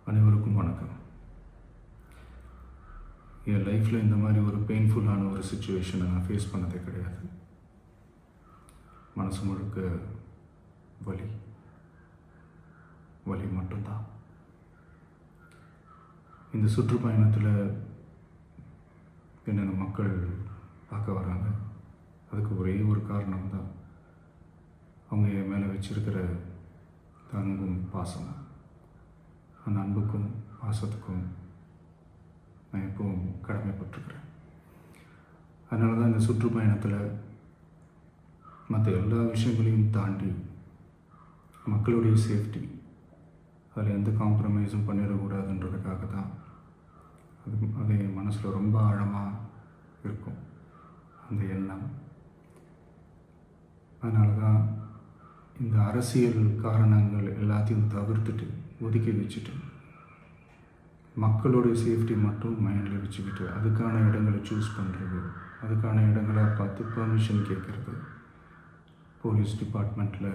அனைவருக்கும் வணக்கம். என் லைஃப்பில் இந்த மாதிரி ஒரு பெயின்ஃபுல்லான ஒரு சுச்சுவேஷனை நான் ஃபேஸ் பண்ணதே கிடையாது. மனசு முழுக்க வலி வலி மட்டும்தான். இந்த சுற்றுப்பயணத்தில் என்னென்ன மக்கள் பார்க்க வராங்க, அதுக்கு ஒரே ஒரு காரணம் தான், அவங்க என் மேலே வச்சிருக்கிற அன்பும் பாசம். அந்த அன்புக்கும் பாசத்துக்கும் நான் எப்பவும் கடமைப்பட்டிருக்கிறேன். அதனால தான் இந்த சுற்றுப்பயணத்தில் மற்ற எல்லா விஷயங்களையும் தாண்டி மக்களுடைய சேஃப்டி, அதில் எந்த காம்ப்ரமைஸும் பண்ணிடக்கூடாதுன்றதுக்காக தான் அது என் மனசில் ரொம்ப ஆழமாக இருக்கும் அந்த எண்ணம். அதனால தான் இந்த அரசியல் காரணங்கள் எல்லாத்தையும் தவிர்த்துட்டு ஒதுக்கி வச்சுட்டு மக்களோட சேஃப்டி மட்டும் மைண்டில் வச்சுக்கிட்டு அதுக்கான இடங்களை சூஸ் பண்ணுறது, அதுக்கான இடங்களை பார்த்து பெர்மிஷன் கேட்குறது, போலீஸ் டிபார்ட்மெண்ட்டில்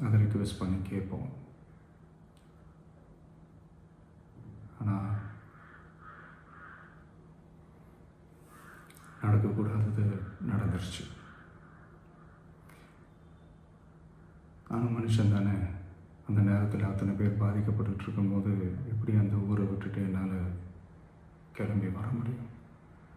அதை ரிக்வெஸ்ட் பண்ணி கேட்போம். ஆனால் நடக்கக்கூடாதது நடந்துருச்சு. ஆனால் மனுஷன் தானே, அந்த நேரத்தில் அத்தனை பேர் பாதிக்கப்பட்டு இருக்கும்போது எப்படி அந்த ஊரை விட்டுட்டு என்னால் கிளம்பி வர முடியும்?